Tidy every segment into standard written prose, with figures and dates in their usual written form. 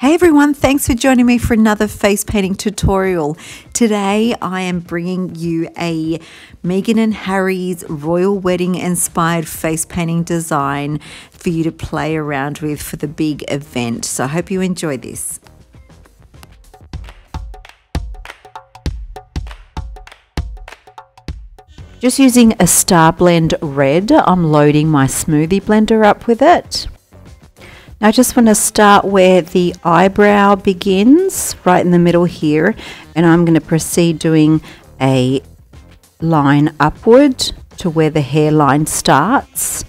Hey everyone, thanks for joining me for another face painting tutorial. Today I am bringing you a Meghan and Harry's royal wedding inspired face painting design for you to play around with for the big event. So I hope you enjoy this. Just using a Starblend red, I'm loading my smoothie blender up with it. Now I just want to start where the eyebrow begins, right in the middle here, and I'm going to proceed doing a line upward to where the hairline starts.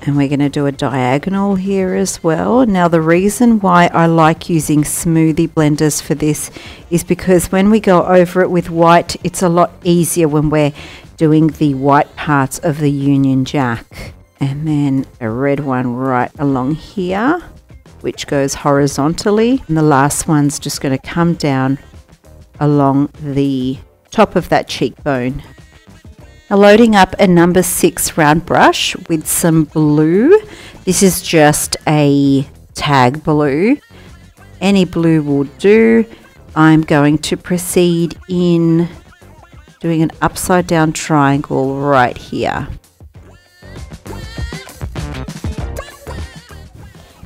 And we're going to do a diagonal here as well. Now the reason why I like using smoothie blenders for this is because when we go over it with white, it's a lot easier when we're doing the white parts of the Union Jack. And then a red one right along here, which goes horizontally. And the last one's just going to come down along the top of that cheekbone. Now loading up a number 6 round brush with some blue. This is just a tag blue. Any blue will do. I'm going to proceed in doing an upside down triangle right here.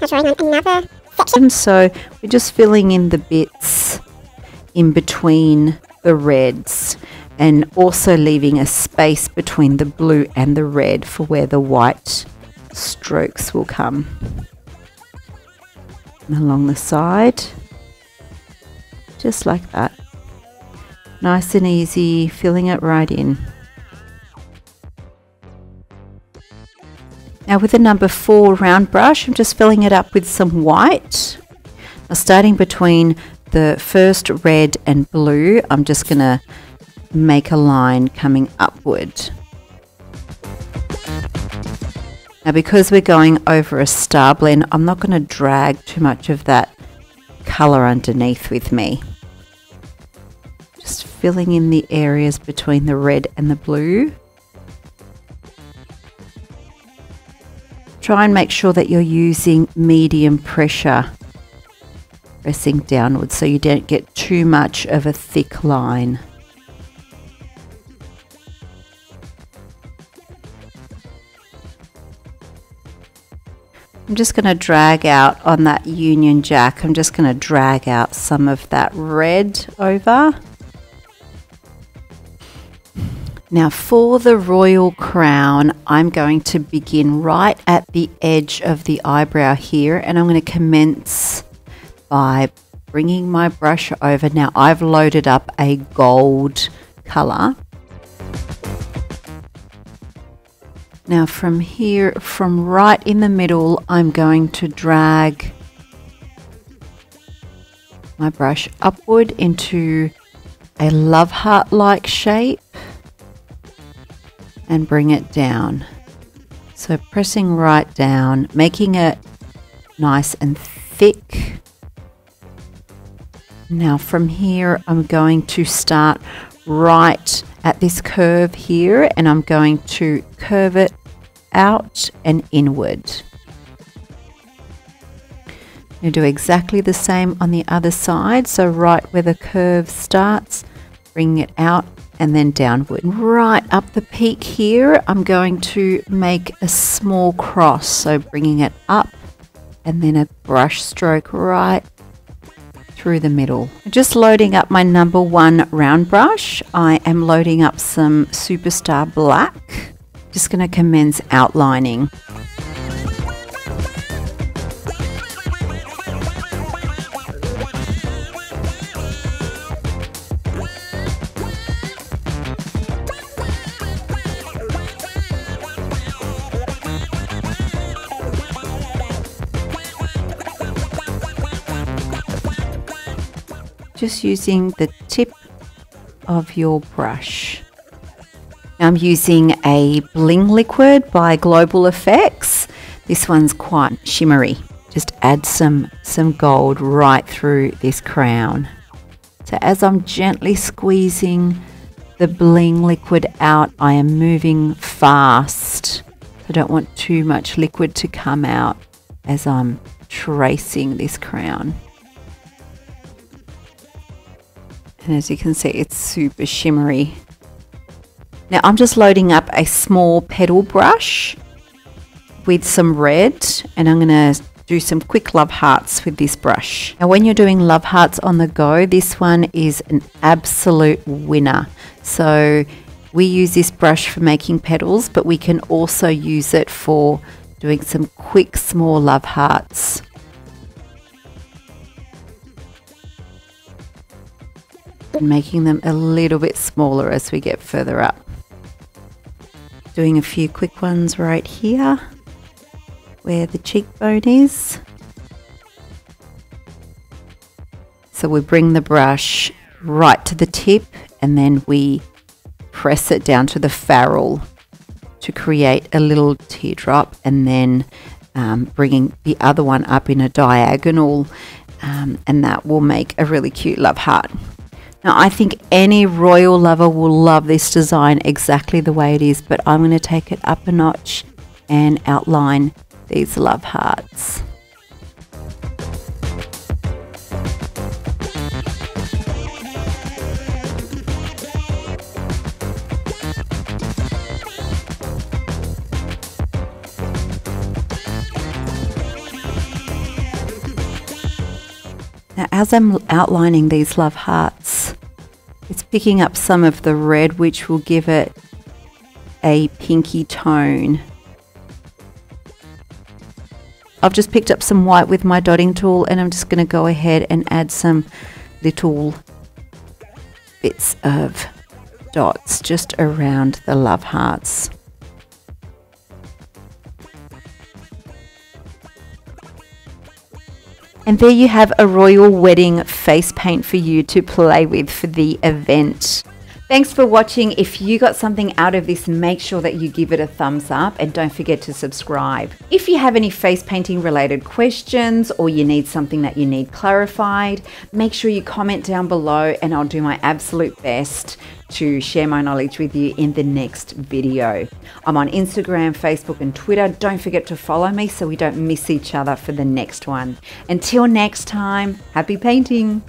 Drawing on another section. So we're just filling in the bits in between the reds and also leaving a space between the blue and the red for where the white strokes will come. And along the side, just like that. Nice and easy, filling it right in. Now with the number 4 round brush, I'm just filling it up with some white. Now starting between the first red and blue, I'm just going to make a line coming upward. Now because we're going over a Starblend, I'm not going to drag too much of that colour underneath with me. Just filling in the areas between the red and the blue. Try and make sure that you're using medium pressure, pressing downwards so you don't get too much of a thick line. I'm just going to drag out on that Union Jack, I'm just going to drag out some of that red over. Now for the royal crown, I'm going to begin right at the edge of the eyebrow here, and I'm going to commence by bringing my brush over. Now I've loaded up a gold color. Now from here, from right in the middle, I'm going to drag my brush upward into a love heart-like shape and bring it down. So pressing right down, making it nice and thick. Now from here, I'm going to start right at this curve here, and I'm going to curve it out and inward. I'm going to do exactly the same on the other side. So right where the curve starts, bring it out and then downward. Right up the peak here, I'm going to make a small cross, so bringing it up and then a brush stroke right through the middle. Just loading up my number 1 round brush. I am loading up some Superstar Black. Just going to commence outlining. Just using the tip of your brush. Now I'm using a bling liquid by Global Effects. This one's quite shimmery. Just add some gold right through this crown. So as I'm gently squeezing the bling liquid out, I am moving fast. I don't want too much liquid to come out as I'm tracing this crown. And as you can see, it's super shimmery. Now I'm just loading up a small petal brush with some red, and I'm going to do some quick love hearts with this brush. Now when you're doing love hearts on the go, this one is an absolute winner. So we use this brush for making petals, but we can also use it for doing some quick small love hearts. And making them a little bit smaller as we get further up. Doing a few quick ones right here where the cheekbone is. So we bring the brush right to the tip and then we press it down to the ferrule to create a little teardrop, and then bringing the other one up in a diagonal, and that will make a really cute love heart. Now I think any royal lover will love this design exactly the way it is, but I'm going to take it up a notch and outline these love hearts. Now as I'm outlining these love hearts, it's picking up some of the red, which will give it a pinky tone. I've just picked up some white with my dotting tool, and I'm just going to go ahead and add some little bits of dots just around the love hearts. And there you have a royal wedding face paint for you to play with for the event. Thanks for watching. If you got something out of this, make sure that you give it a thumbs up and don't forget to subscribe. If you have any face painting related questions or you need something that you need clarified, make sure you comment down below and I'll do my absolute best to share my knowledge with you in the next video. I'm on Instagram, Facebook and Twitter. Don't forget to follow me so we don't miss each other for the next one. Until next time, happy painting!